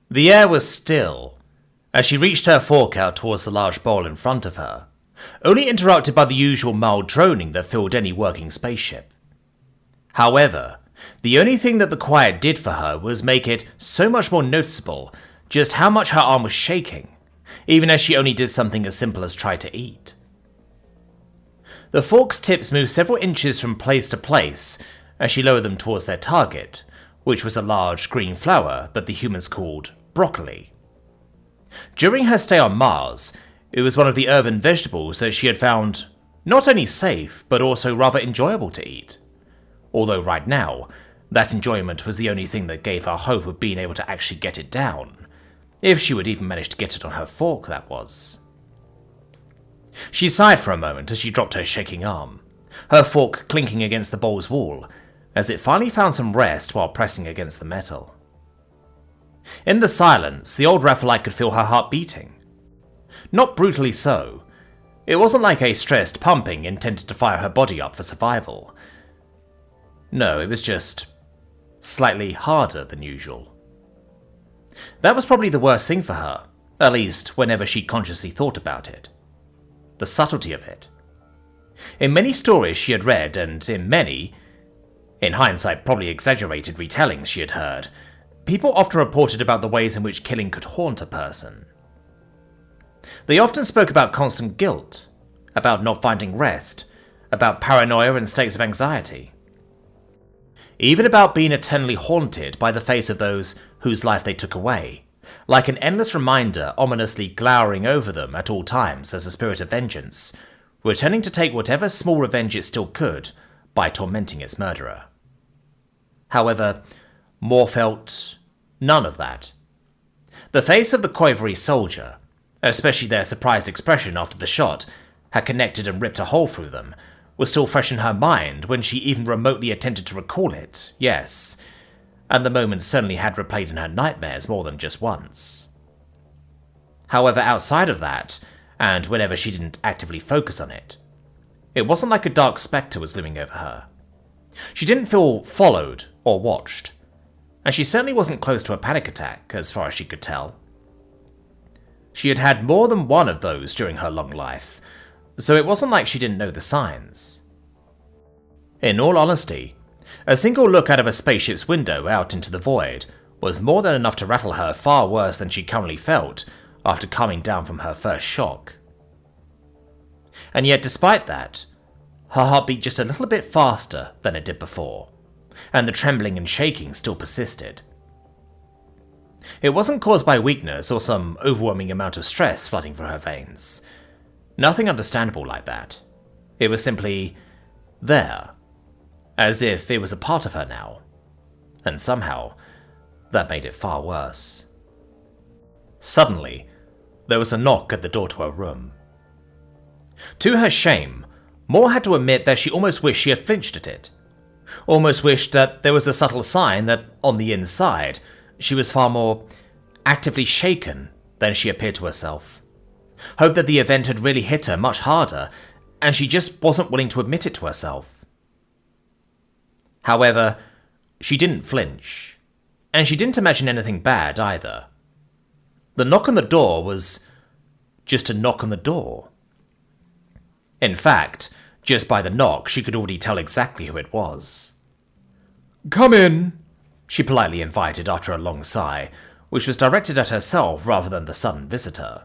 The air was still as she reached her fork out towards the large bowl in front of her, only interrupted by the usual mild droning that filled any working spaceship. However, the only thing that the quiet did for her was make it so much more noticeable just how much her arm was shaking, even as she only did something as simple as try to eat. The fork's tips moved several inches from place to place as she lowered them towards their target, which was a large green flower that the humans called broccoli. During her stay on Mars, it was one of the earthen vegetables that she had found not only safe, but also rather enjoyable to eat. Although right now, that enjoyment was the only thing that gave her hope of being able to actually get it down. If she would even manage to get it on her fork, that was. She sighed for a moment as she dropped her shaking arm, her fork clinking against the bowl's wall, as it finally found some rest while pressing against the metal. In the silence, the old Raphaelite could feel her heart beating. Not brutally so. It wasn't like a stressed pumping intended to fire her body up for survival. No, it was just slightly harder than usual. That was probably the worst thing for her, at least whenever she consciously thought about it. The subtlety of it. In many stories she had read, and in many, in hindsight probably exaggerated retellings she had heard, people often reported about the ways in which killing could haunt a person. They often spoke about constant guilt, about not finding rest, about paranoia and states of anxiety. Even about being eternally haunted by the face of those whose life they took away, like an endless reminder ominously glowering over them at all times as a spirit of vengeance, returning to take whatever small revenge it still could by tormenting its murderer. However, Moore felt none of that. The face of the Qoivery soldier, especially their surprised expression after the shot had connected and ripped a hole through them, was still fresh in her mind when she even remotely attempted to recall it, yes, and the moment certainly had replayed in her nightmares more than just once. However, outside of that, and whenever she didn't actively focus on it, it wasn't like a dark spectre was looming over her. She didn't feel followed or watched, and she certainly wasn't close to a panic attack, as far as she could tell. She had had more than one of those during her long life, so it wasn't like she didn't know the signs. In all honesty, a single look out of a spaceship's window out into the void was more than enough to rattle her far worse than she currently felt after coming down from her first shock. And yet despite that, her heart beat just a little bit faster than it did before, and the trembling and shaking still persisted. It wasn't caused by weakness or some overwhelming amount of stress flooding through her veins. Nothing understandable like that. It was simply there, as if it was a part of her now, and somehow that made it far worse. Suddenly, there was a knock at the door to her room. To her shame, Moore had to admit that she almost wished she had flinched at it. Almost wished that there was a subtle sign that, on the inside, she was far more actively shaken than she appeared to herself. Hoped that the event had really hit her much harder, and she just wasn't willing to admit it to herself. However, she didn't flinch, and she didn't imagine anything bad either. The knock on the door was just a knock on the door. In fact, just by the knock, she could already tell exactly who it was. "Come in," she politely invited after a long sigh, which was directed at herself rather than the sudden visitor.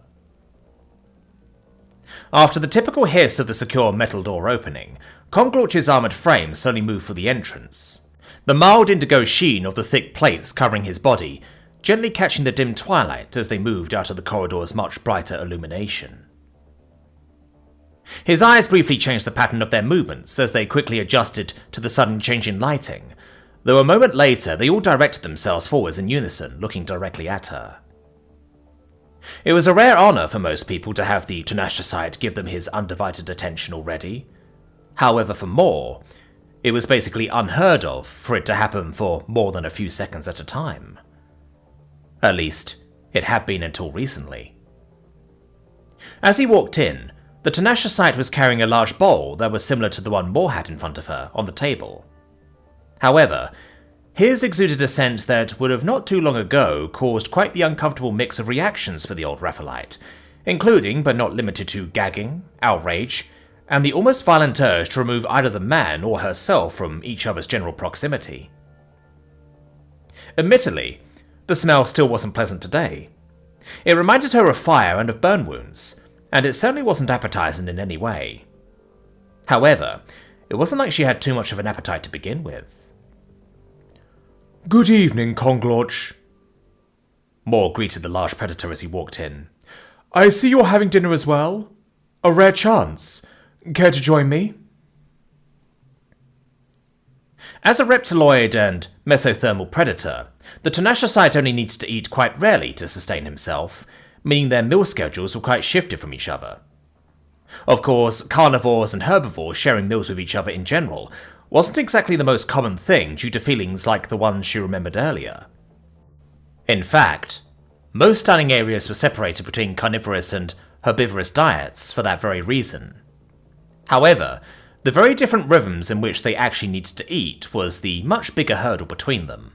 After the typical hiss of the secure metal door opening, Conglorch's armoured frame slowly moved for the entrance, the mild indigo sheen of the thick plates covering his body gently catching the dim twilight as they moved out of the corridor's much brighter illumination. His eyes briefly changed the pattern of their movements as they quickly adjusted to the sudden change in lighting, though a moment later they all directed themselves forwards in unison, looking directly at her. It was a rare honour for most people to have the Tenashasite give them his undivided attention already. However, for Moore, it was basically unheard of for it to happen for more than a few seconds at a time. At least, it had been until recently. As he walked in, the Tenashasite was carrying a large bowl that was similar to the one Moore had in front of her on the table. However, His exuded a scent that would have not too long ago caused quite the uncomfortable mix of reactions for the old Raphaelite, including but not limited to gagging, outrage, and the almost violent urge to remove either the man or herself from each other's general proximity. Admittedly, the smell still wasn't pleasant today. It reminded her of fire and of burn wounds, and it certainly wasn't appetizing in any way. However, it wasn't like she had too much of an appetite to begin with. "Good evening, Conglorch," Moore greeted the large predator as he walked in. "I see you're having dinner as well. A rare chance. Care to join me?" As a reptiloid and mesothermal predator, the Tenasciocyte only needs to eat quite rarely to sustain himself, meaning their meal schedules were quite shifted from each other. Of course, carnivores and herbivores sharing meals with each other in general wasn't exactly the most common thing due to feelings like the ones she remembered earlier. In fact, most dining areas were separated between carnivorous and herbivorous diets for that very reason. However, the very different rhythms in which they actually needed to eat was the much bigger hurdle between them.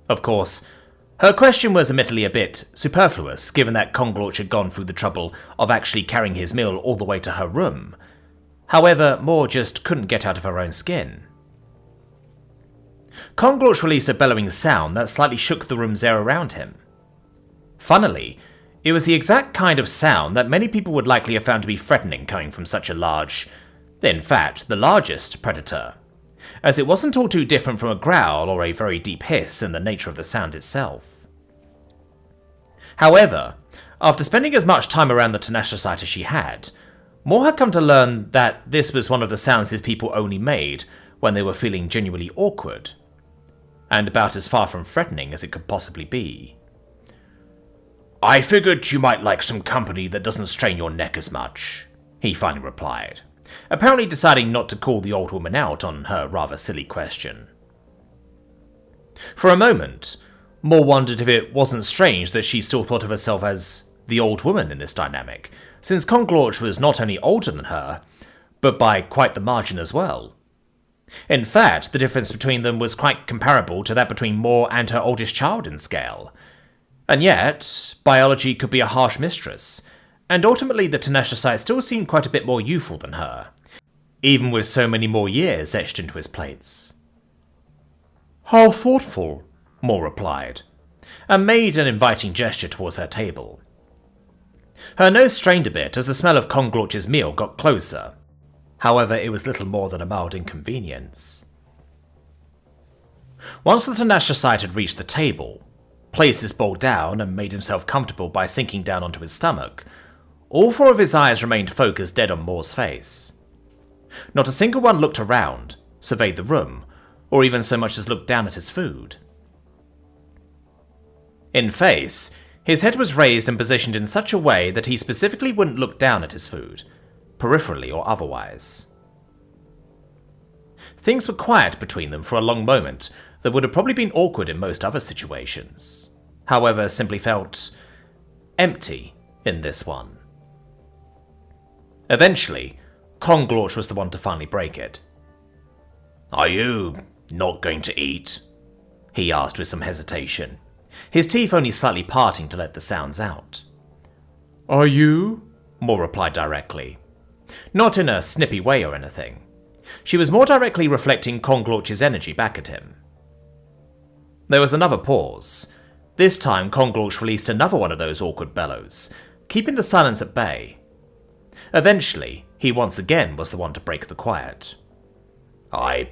Of course, her question was admittedly a bit superfluous, given that Conglorch had gone through the trouble of actually carrying his meal all the way to her room. However, Moore just couldn't get out of her own skin. Conglorch released a bellowing sound that slightly shook the room's air around him. Funnily, it was the exact kind of sound that many people would likely have found to be threatening coming from such a large, in fact, the largest predator, as it wasn't all too different from a growl or a very deep hiss in the nature of the sound itself. However, after spending as much time around the Tenasciocyte as she had, Moore had come to learn that this was one of the sounds his people only made when they were feeling genuinely awkward, and about as far from threatening as it could possibly be. "I figured you might like some company that doesn't strain your neck as much," he finally replied, apparently deciding not to call the old woman out on her rather silly question. For a moment, Moore wondered if it wasn't strange that she still thought of herself as the old woman in this dynamic, since Conglorch was not only older than her, but by quite the margin as well. In fact, the difference between them was quite comparable to that between Moore and her oldest child in scale. And yet, biology could be a harsh mistress, and ultimately the Tenasciocyte still seemed quite a bit more youthful than her, even with so many more years etched into his plates. "How thoughtful," Moore replied, and made an inviting gesture towards her table. Her nose strained a bit as the smell of Conglorch's meal got closer. However, it was little more than a mild inconvenience. Once the Tenasciocyte had reached the table, placed his bowl down and made himself comfortable by sinking down onto his stomach, all four of his eyes remained focused dead on Moore's face. Not a single one looked around, surveyed the room, or even so much as looked down at his food. In face, his head was raised and positioned in such a way that he specifically wouldn't look down at his food, peripherally or otherwise. Things were quiet between them for a long moment that would have probably been awkward in most other situations, however simply felt empty in this one. Eventually, Conglorch was the one to finally break it. "Are you not going to eat?" he asked with some hesitation, his teeth only slightly parting to let the sounds out. "Are you?" Moore replied directly. Not in a snippy way or anything. She was more directly reflecting Conglorch's energy back at him. There was another pause. This time Conglorch released another one of those awkward bellows, keeping the silence at bay. Eventually, he once again was the one to break the quiet. I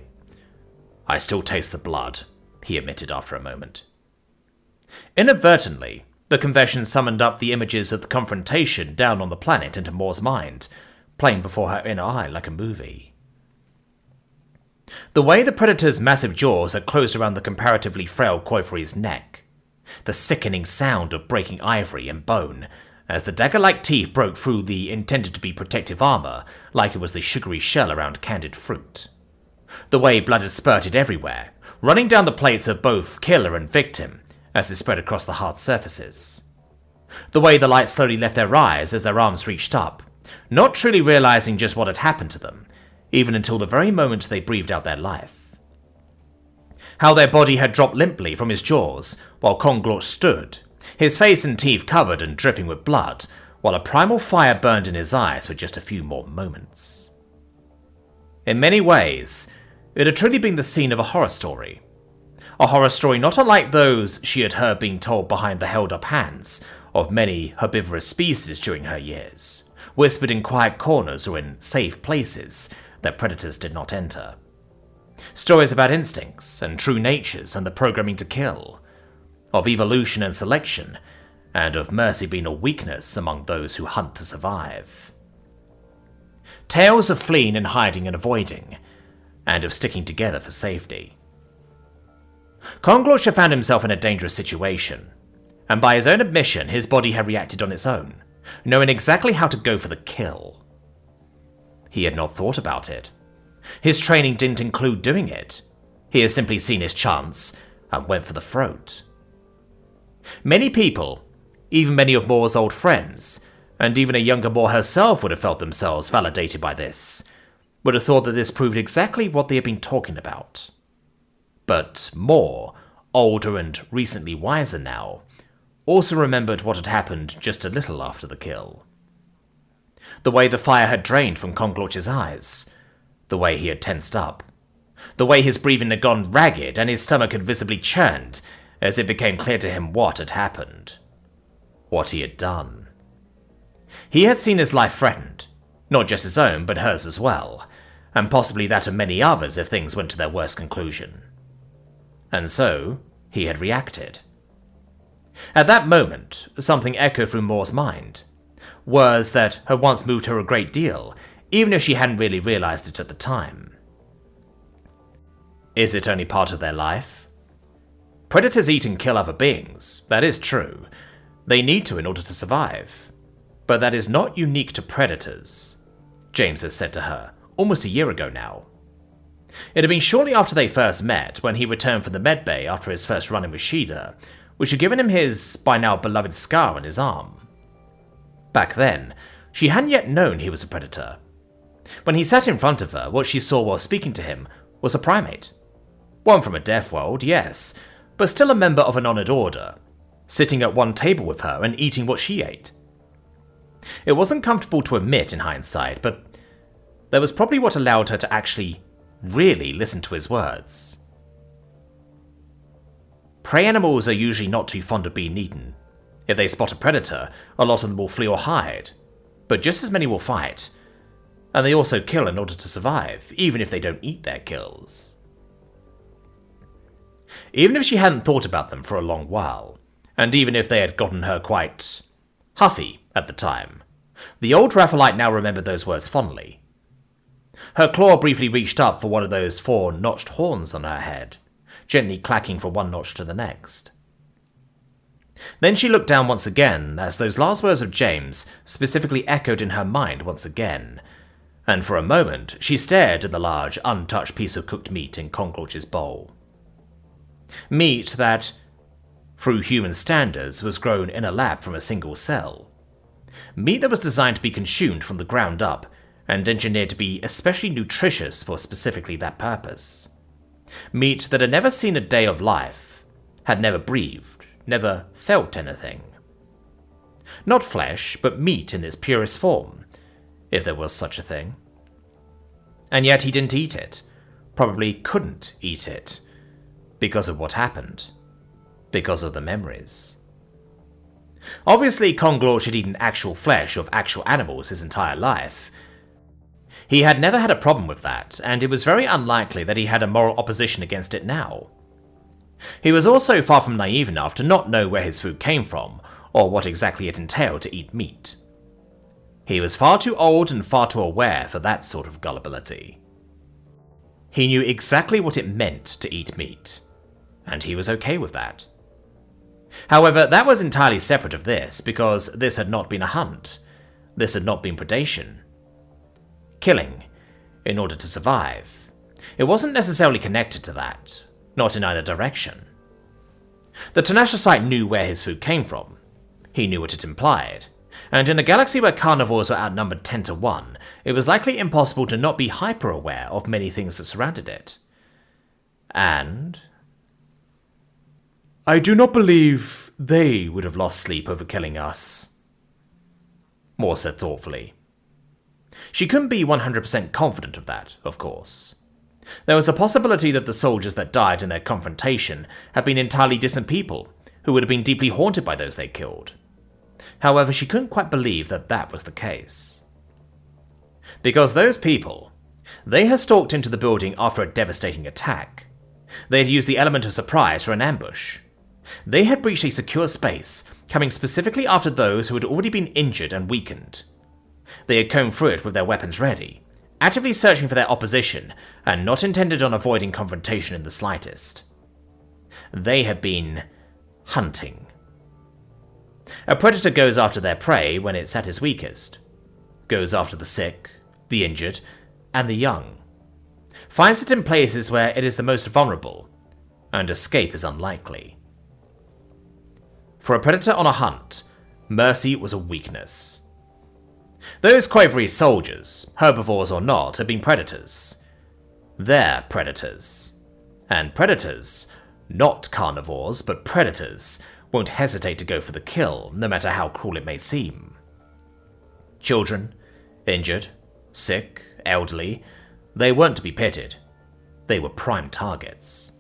still taste the blood," he admitted after a moment. Inadvertently, the confession summoned up the images of the confrontation down on the planet into Moore's mind, playing before her inner eye like a movie. The way the predator's massive jaws had closed around the comparatively frail Koifui's neck, the sickening sound of breaking ivory and bone as the dagger-like teeth broke through the intended-to-be protective armor like it was the sugary shell around candied fruit. The way blood had spurted everywhere, running down the plates of both killer and victim as it spread across the hard surfaces. The way the light slowly left their eyes as their arms reached up, not truly realizing just what had happened to them, even until the very moment they breathed out their life. How their body had dropped limply from his jaws while Konglort stood, his face and teeth covered and dripping with blood, while a primal fire burned in his eyes for just a few more moments. In many ways, it had truly been the scene of a horror story. A horror story not unlike those she had heard being told behind the held-up hands of many herbivorous species during her years, whispered in quiet corners or in safe places that predators did not enter. Stories about instincts and true natures and the programming to kill, of evolution and selection, and of mercy being a weakness among those who hunt to survive. Tales of fleeing and hiding and avoiding, and of sticking together for safety. Konglort had found himself in a dangerous situation, and by his own admission, his body had reacted on its own, knowing exactly how to go for the kill. He had not thought about it. His training didn't include doing it. He had simply seen his chance and went for the throat. Many people, even many of Moore's old friends, and even a younger Moore herself would have felt themselves validated by this, would have thought that this proved exactly what they had been talking about. But Moore, older and recently wiser now, also remembered what had happened just a little after the kill. The way the fire had drained from Konglorch's eyes, the way he had tensed up, the way his breathing had gone ragged and his stomach had visibly churned as it became clear to him what had happened, what he had done. He had seen his life threatened, not just his own but hers as well, and possibly that of many others if things went to their worst conclusion. And so, he had reacted. At that moment, something echoed through Moore's mind. Words that had once moved her a great deal, even if she hadn't really realized it at the time. Is it only part of their life? Predators eat and kill other beings, that is true. They need to in order to survive. But that is not unique to predators, James has said to her, almost a year ago now. It had been shortly after they first met, when he returned from the medbay after his first run-in with Shida, which had given him his, by now beloved, scar on his arm. Back then, she hadn't yet known he was a predator. When he sat in front of her, what she saw while speaking to him was a primate. One from a Deathworld, yes, but still a member of an honored order, sitting at one table with her and eating what she ate. It wasn't comfortable to admit in hindsight, but that was probably what allowed her to actually really listen to his words. Prey animals are usually not too fond of being eaten. If they spot a predator, a lot of them will flee or hide, but just as many will fight. And they also kill in order to survive, even if they don't eat their kills. Even if she hadn't thought about them for a long while, and even if they had gotten her quite huffy at the time, the old Raphaelite now remembered those words fondly. Her claw briefly reached up for one of those 4 notched horns on her head, gently clacking from one notch to the next. Then she looked down once again as those last words of James specifically echoed in her mind once again, and for a moment she stared at the large, untouched piece of cooked meat in Konglorch's bowl. Meat that, through human standards, was grown in a lab from a single cell. Meat that was designed to be consumed from the ground up and engineered to be especially nutritious for specifically that purpose. Meat that had never seen a day of life, had never breathed, never felt anything. Not flesh, but meat in its purest form, if there was such a thing. And yet he didn't eat it, probably couldn't eat it, because of what happened, because of the memories. Obviously, Konglorch had eaten actual flesh of actual animals his entire life. He had never had a problem with that, and it was very unlikely that he had a moral opposition against it now. He was also far from naive enough to not know where his food came from, or what exactly it entailed to eat meat. He was far too old and far too aware for that sort of gullibility. He knew exactly what it meant to eat meat, and he was okay with that. However, that was entirely separate of this, because this had not been a hunt. This had not been predation. Killing, in order to survive. It wasn't necessarily connected to that, not in either direction. The Tenaciousite knew where his food came from. He knew what it implied. And in a galaxy where carnivores were outnumbered 10 to 1, it was likely impossible to not be hyper-aware of many things that surrounded it. And I do not believe they would have lost sleep over killing us, Moore said thoughtfully. She couldn't be 100% confident of that, of course. There was a possibility that the soldiers that died in their confrontation had been entirely decent people, who would have been deeply haunted by those they killed. However, she couldn't quite believe that that was the case. Because those people, they had stalked into the building after a devastating attack. They had used the element of surprise for an ambush. They had breached a secure space, coming specifically after those who had already been injured and weakened. They had combed through it with their weapons ready, actively searching for their opposition, and not intended on avoiding confrontation in the slightest. They had been hunting. A predator goes after their prey when it's at its weakest, goes after the sick, the injured, and the young, finds it in places where it is the most vulnerable, and escape is unlikely. For a predator on a hunt, mercy was a weakness. Those Quavery soldiers, herbivores or not, had been predators. They're predators. And predators, not carnivores, but predators, won't hesitate to go for the kill, no matter how cruel it may seem. Children, injured, sick, elderly, they weren't to be pitied. They were prime targets.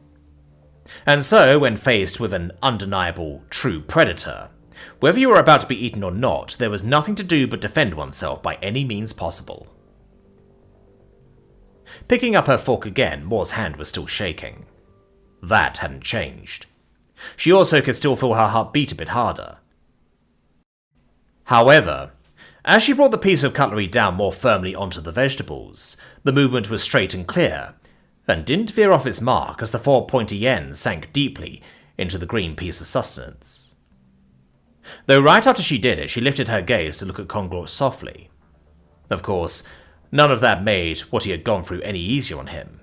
And so, when faced with an undeniable, true predator, whether you were about to be eaten or not, there was nothing to do but defend oneself by any means possible. Picking up her fork again, Moore's hand was still shaking. That hadn't changed. She also could still feel her heart beat a bit harder. However, as she brought the piece of cutlery down more firmly onto the vegetables, the movement was straight and clear, and didn't veer off its mark as the four pointy ends sank deeply into the green piece of sustenance. Though right after she did it, she lifted her gaze to look at Conglort softly. Of course, none of that made what he had gone through any easier on him,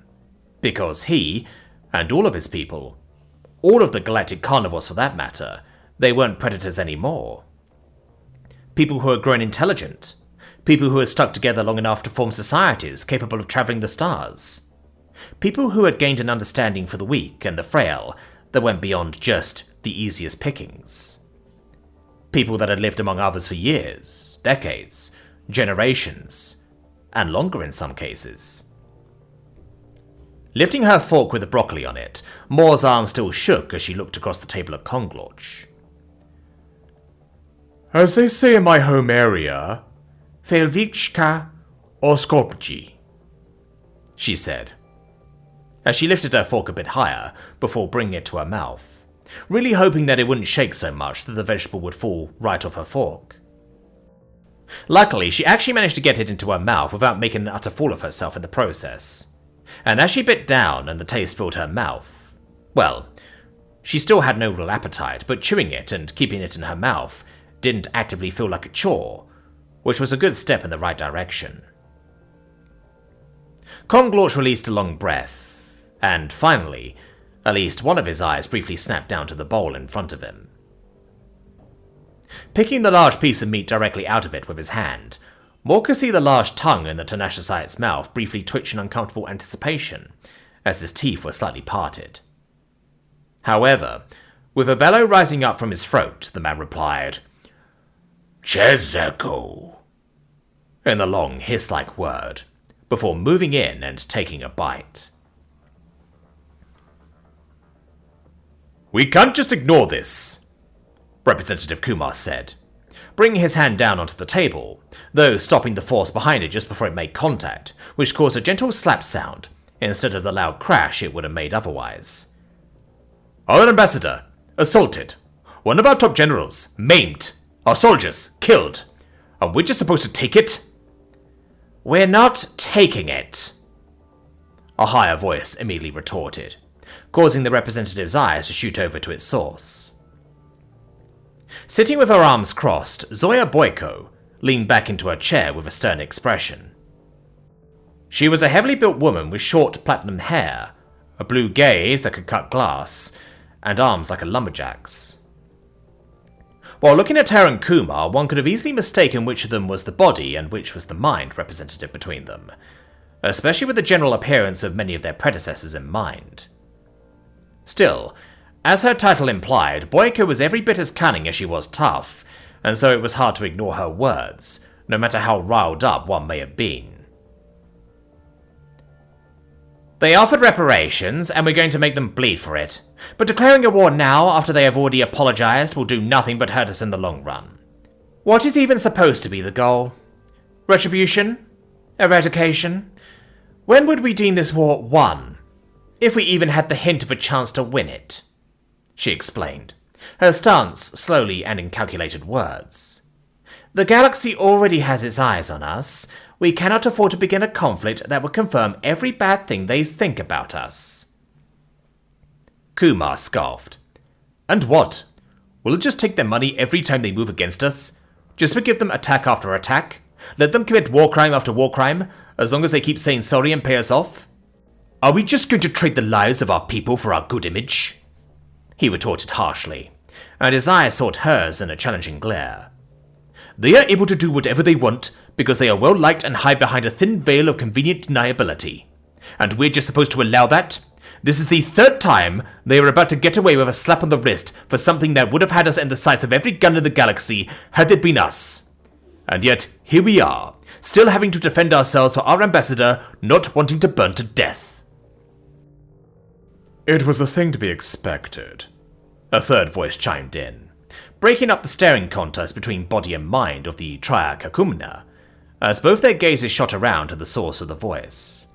because he, and all of his people, all of the galactic carnivores for that matter, they weren't predators anymore. People who had grown intelligent, people who had stuck together long enough to form societies capable of travelling the stars, people who had gained an understanding for the weak and the frail that went beyond just the easiest pickings. People that had lived among others for years, decades, generations, and longer in some cases. Lifting her fork with the broccoli on it, Moore's arm still shook as she looked across the table at Conglorch. As they say in my home area, Felvichka Oskopji, she said, as she lifted her fork a bit higher before bringing it to her mouth, really hoping that it wouldn't shake so much that the vegetable would fall right off her fork. Luckily, she actually managed to get it into her mouth without making an utter fool of herself in the process, and as she bit down and the taste filled her mouth, well, she still had no real appetite, but chewing it and keeping it in her mouth didn't actively feel like a chore, which was a good step in the right direction. Conglorch released a long breath, and finally, at least one of his eyes briefly snapped down to the bowl in front of him. Picking the large piece of meat directly out of it with his hand, Moore could see the large tongue in the Tenashicite's mouth briefly twitch in uncomfortable anticipation, as his teeth were slightly parted. However, with a bellow rising up from his throat, the man replied, Chezeko, in the long hiss-like word, before moving in and taking a bite. We can't just ignore this, Representative Kumar said, bringing his hand down onto the table, though stopping the force behind it just before it made contact, which caused a gentle slap sound, instead of the loud crash it would have made otherwise. Our ambassador, assaulted. One of our top generals, maimed. Our soldiers, killed. And we're just supposed to take it? We're not taking it, a higher voice immediately retorted, causing the representative's eyes to shoot over to its source. Sitting with her arms crossed, Zoya Boyko leaned back into her chair with a stern expression. She was a heavily built woman with short platinum hair, a blue gaze that could cut glass, and arms like a lumberjack's. While looking at her and Kumar, one could have easily mistaken which of them was the body and which was the mind representative between them, especially with the general appearance of many of their predecessors in mind. Still, As her title implied, Boyko was every bit as cunning as she was tough, and so it was hard to ignore her words, no matter how riled up one may have been. They offered reparations, and we're going to make them bleed for it. But declaring a war now, after they have already apologized, will do nothing but hurt us in the long run. What is even supposed to be the goal? Retribution? Eradication? When would we deem this war won? If we even had the hint of a chance to win it, she explained, her stance slowly and in calculated words. The galaxy already has its eyes on us. We cannot afford to begin a conflict that will confirm every bad thing they think about us. Kumar scoffed. And what? Will it just take their money every time they move against us? Just forgive them attack after attack? Let them commit war crime after war crime, as long as they keep saying sorry and pay us off? Are we just going to trade the lives of our people for our good image? He retorted harshly, and his eyes sought hers in a challenging glare. They are able to do whatever they want because they are well liked and hide behind a thin veil of convenient deniability. And we're just supposed to allow that? This is the third time they are about to get away with a slap on the wrist for something that would have had us in the sights of every gun in the galaxy had it been us. And yet, here we are, still having to defend ourselves for our ambassador not wanting to burn to death. It was a thing to be expected, a third voice chimed in, breaking up the staring contest between body and mind of the Triakakumna, as both their gazes shot around to the source of the voice.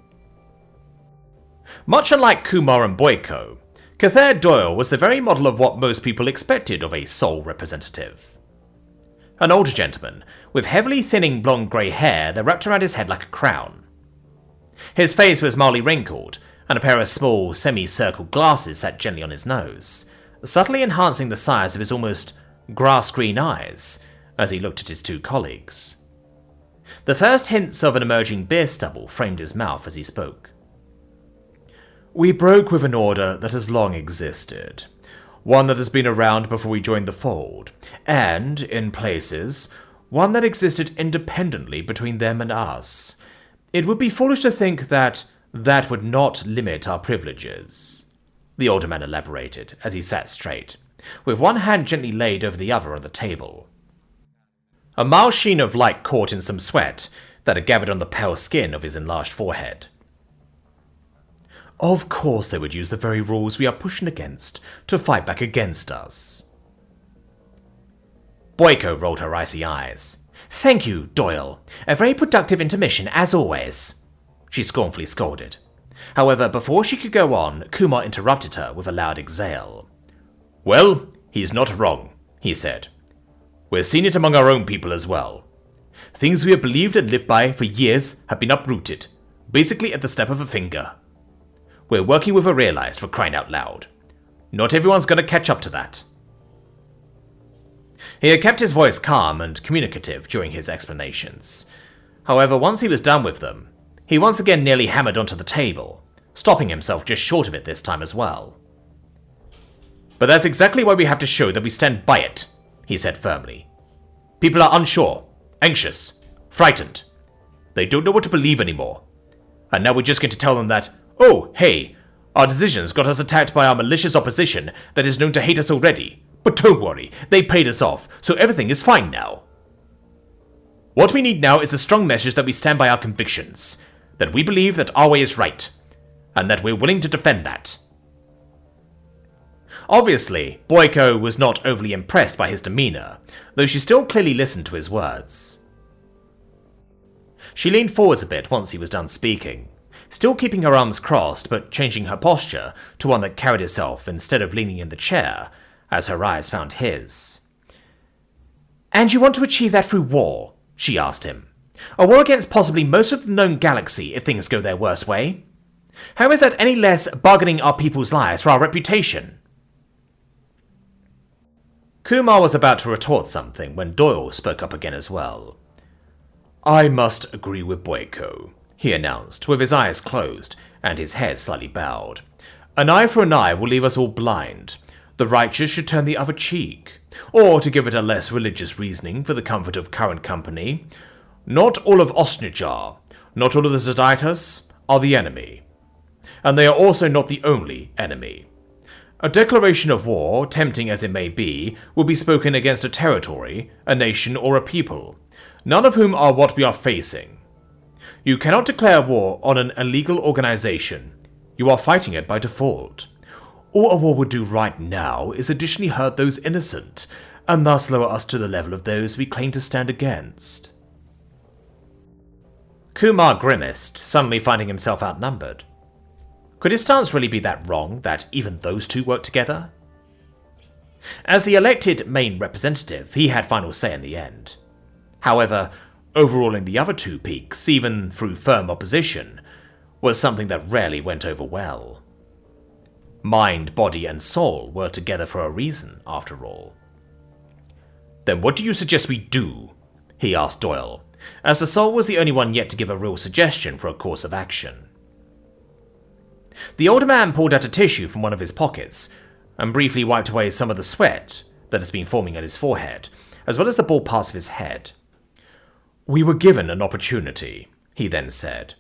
Much unlike Kumar and Boyko, Cathair Doyle was the very model of what most people expected of a soul representative. An older gentleman, with heavily thinning blonde-grey hair that wrapped around his head like a crown. His face was mildly wrinkled, and a pair of small, semi-circled glasses sat gently on his nose, subtly enhancing the size of his almost grass-green eyes as he looked at his two colleagues. The first hints of an emerging beer stubble framed his mouth as he spoke. We broke with an order that has long existed, one that has been around before we joined the fold, and, in places, one that existed independently between them and us. It would be foolish to think that would not limit our privileges, the older man elaborated as he sat straight, with one hand gently laid over the other on the table. A mild sheen of light caught in some sweat that had gathered on the pale skin of his enlarged forehead. Of course they would use the very rules we are pushing against to fight back against us. Boyko rolled her icy eyes. Thank you, Doyle. A very productive intermission, as always, she scornfully scolded. However, before she could go on, Kumar interrupted her with a loud exhale. Well, he's not wrong, he said. We're seeing it among our own people as well. Things we have believed and lived by for years have been uprooted, basically at the snap of a finger. We're working with a realized, for crying out loud. Not everyone's going to catch up to that. He had kept his voice calm and communicative during his explanations. However, once he was done with them, he once again nearly hammered onto the table, stopping himself just short of it this time as well. But that's exactly why we have to show that we stand by it, he said firmly. People are unsure, anxious, frightened. They don't know what to believe anymore. And now we're just going to tell them that, oh, hey, our decisions got us attacked by our malicious opposition that is known to hate us already. But don't worry, they paid us off, so everything is fine now. What we need now is a strong message that we stand by our convictions, that we believe that our way is right, and that we're willing to defend that. Obviously, Boyko was not overly impressed by his demeanor, though she still clearly listened to his words. She leaned forwards a bit once he was done speaking, still keeping her arms crossed but changing her posture to one that carried itself instead of leaning in the chair, as her eyes found his. And you want to achieve that through war? She asked him. A war against possibly most of the known galaxy if things go their worst way? How is that any less bargaining our people's lives for our reputation? Kumar was about to retort something when Doyle spoke up again as well. I must agree with Boyko, he announced, with his eyes closed and his head slightly bowed. An eye for an eye will leave us all blind. The righteous should turn the other cheek. Or, to give it a less religious reasoning for the comfort of current company, not all of Osnijar, not all of the Zoditas, are the enemy. And they are also not the only enemy. A declaration of war, tempting as it may be, will be spoken against a territory, a nation, or a people, none of whom are what we are facing. You cannot declare war on an illegal organization. You are fighting it by default. All a war would do right now is additionally hurt those innocent, and thus lower us to the level of those we claim to stand against. Kumar grimaced, suddenly finding himself outnumbered. Could his stance really be that wrong, that even those two worked together? As the elected main representative, he had final say in the end. However, overruling the other two peaks, even through firm opposition, was something that rarely went over well. Mind, body, and soul were together for a reason, after all. "Then what do you suggest we do?" he asked Doyle, as the soul was the only one yet to give a real suggestion for a course of action. The older man pulled out a tissue from one of his pockets, and briefly wiped away some of the sweat that has been forming on his forehead, as well as the bald parts of his head. "We were given an opportunity," he then said.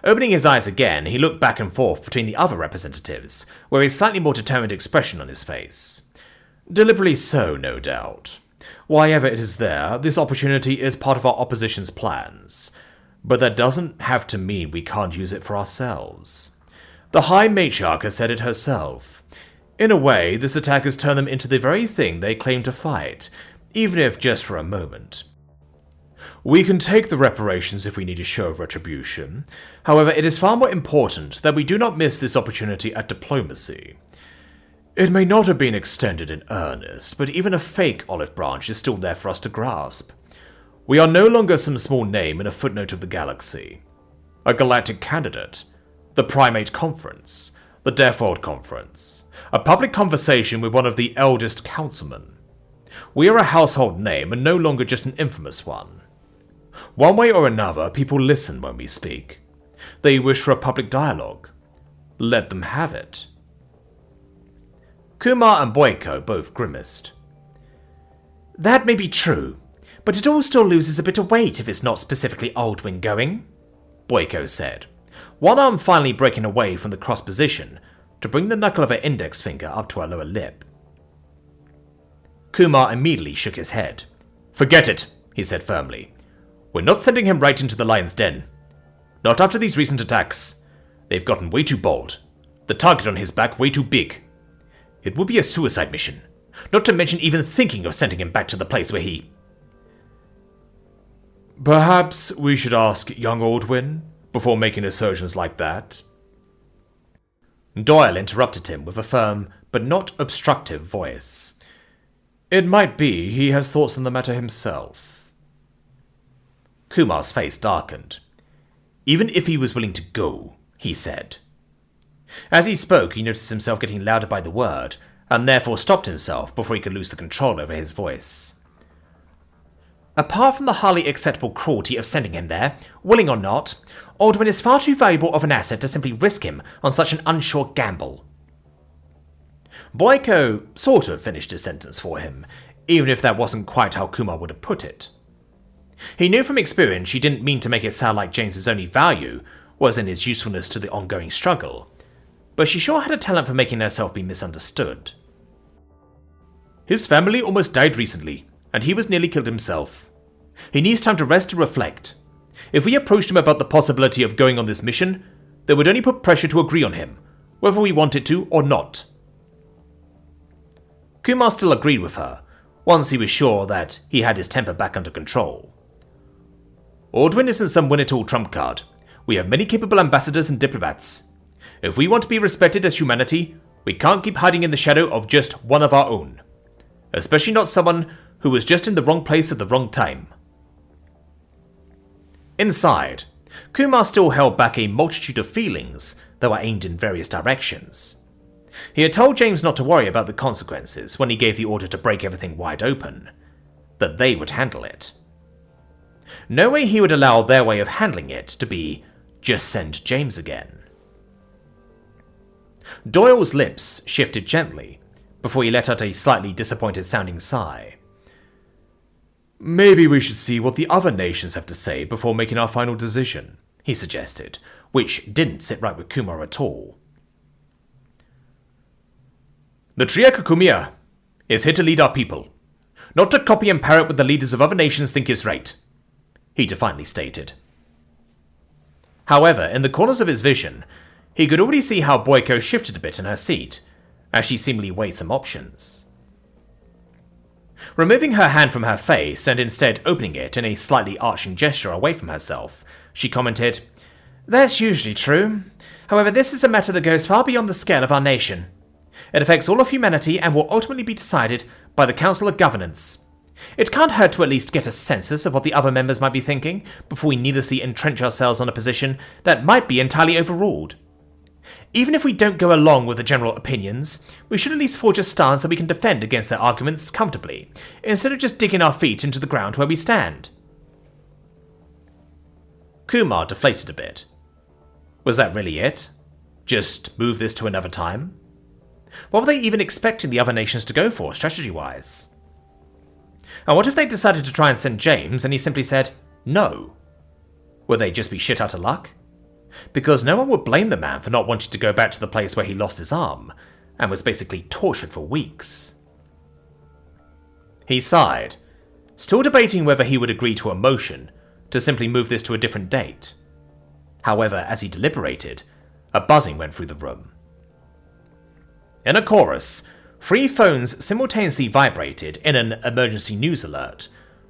Opening his eyes again, he looked back and forth between the other representatives, with a slightly more determined expression on his face. Deliberately so, no doubt. Why ever it is there, this opportunity is part of our opposition's plans. But that doesn't have to mean we can't use it for ourselves. The High Matriarch has said it herself. In a way, this attack has turned them into the very thing they claim to fight, even if just for a moment. We can take the reparations if we need a show of retribution. However, it is far more important that we do not miss this opportunity at diplomacy. It may not have been extended in earnest, but even a fake olive branch is still there for us to grasp. We are no longer some small name in a footnote of the galaxy. A galactic candidate, the Primate Conference, the Deathworld Conference, a public conversation with one of the eldest councilmen. We are a household name and no longer just an infamous one. One way or another, people listen when we speak. They wish for a public dialogue. Let them have it. Kumar and Boyko both grimaced. That may be true, but it all still loses a bit of weight if it's not specifically Aldwin going, Boyko said, one arm finally breaking away from the cross position to bring the knuckle of her index finger up to her lower lip. Kumar immediately shook his head. Forget it, he said firmly. We're not sending him right into the lion's den. Not after these recent attacks. They've gotten way too bold. The target on his back way too big. It would be a suicide mission, not to mention even thinking of sending him back to the place where he... Perhaps we should ask young Aldwin before making assertions like that. Doyle interrupted him with a firm but not obstructive voice. It might be he has thoughts on the matter himself. Kumar's face darkened. Even if he was willing to go, he said. As he spoke, he noticed himself getting louder by the word, and therefore stopped himself before he could lose the control over his voice. Apart from the highly acceptable cruelty of sending him there, willing or not, Aldwin is far too valuable of an asset to simply risk him on such an unsure gamble. Boyko sort of finished his sentence for him, even if that wasn't quite how Kumar would have put it. He knew from experience she didn't mean to make it sound like James's only value was in his usefulness to the ongoing struggle, but she sure had a talent for making herself be misunderstood. His family almost died recently, and he was nearly killed himself. He needs time to rest and reflect. If we approached him about the possibility of going on this mission, that would only put pressure to agree on him, whether we wanted to or not. Kumar still agreed with her, once he was sure that he had his temper back under control. Aldwin isn't some win-it-all trump card. We have many capable ambassadors and diplomats. If we want to be respected as humanity, we can't keep hiding in the shadow of just one of our own. Especially not someone who was just in the wrong place at the wrong time. Inside, Kumar still held back a multitude of feelings that were aimed in various directions. He had told James not to worry about the consequences when he gave the order to break everything wide open, that they would handle it. No way he would allow their way of handling it to be, just send James again. Doyle's lips shifted gently, before he let out a slightly disappointed sounding sigh. Maybe we should see what the other nations have to say before making our final decision, he suggested, which didn't sit right with Kumar at all. The Triakakumia is here to lead our people, not to copy and parrot what the leaders of other nations think is right, he defiantly stated. However, in the corners of his vision, he could already see how Boiko shifted a bit in her seat, as she seemingly weighed some options. Removing her hand from her face and instead opening it in a slightly arching gesture away from herself, she commented, "That's usually true. However, this is a matter that goes far beyond the scale of our nation. It affects all of humanity and will ultimately be decided by the Council of Governance. It can't hurt to at least get a census of what the other members might be thinking before we needlessly entrench ourselves on a position that might be entirely overruled. Even if we don't go along with the general opinions, we should at least forge a stance that we can defend against their arguments comfortably, instead of just digging our feet into the ground where we stand." Kumar deflated a bit. Was that really it? Just move this to another time? What were they even expecting the other nations to go for, strategy-wise? And what if they decided to try and send James and he simply said, no? Would they just be shit out of luck? Because no one would blame the man for not wanting to go back to the place where he lost his arm, and was basically tortured for weeks. He sighed, still debating whether he would agree to a motion to simply move this to a different date. However, as he deliberated, a buzzing went through the room. In a chorus, 3 phones simultaneously vibrated in an emergency news alert,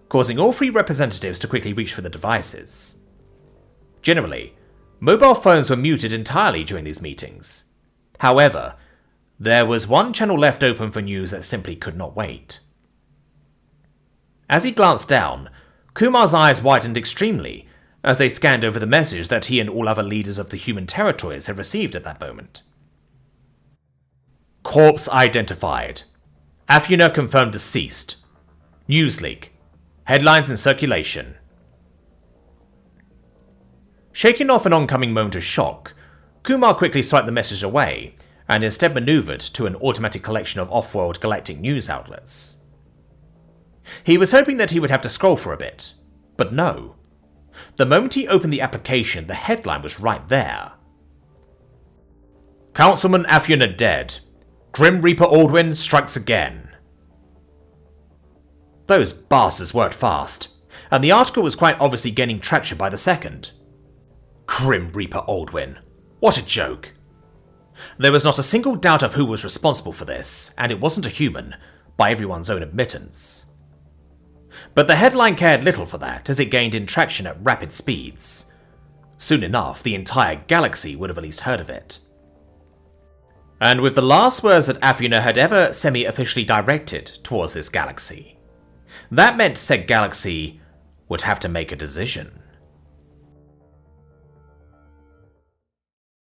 causing all 3 representatives to quickly reach for the devices. Generally, mobile phones were muted entirely during these meetings. However, there was one channel left open for news that simply could not wait. As he glanced down, Kumar's eyes widened extremely as they scanned over the message that he and all other leaders of the human territories had received at that moment. Corpse identified. Afuna confirmed deceased. News leak. Headlines in circulation. Shaking off an oncoming moment of shock, Kumar quickly swiped the message away and instead maneuvered to an automatic collection of off-world galactic news outlets. He was hoping that he would have to scroll for a bit, but no. The moment he opened the application, the headline was right there. Councilman Afuna dead. Grim Reaper Aldwin strikes again. Those bastards worked fast, and the article was quite obviously gaining traction by the second. Grim Reaper Aldwin. What a joke. There was not a single doubt of who was responsible for this, and it wasn't a human, by everyone's own admittance. But the headline cared little for that, as it gained in traction at rapid speeds. Soon enough, the entire galaxy would have at least heard of it. And with the last words that Afuna had ever semi-officially directed towards this galaxy, that meant said galaxy would have to make a decision.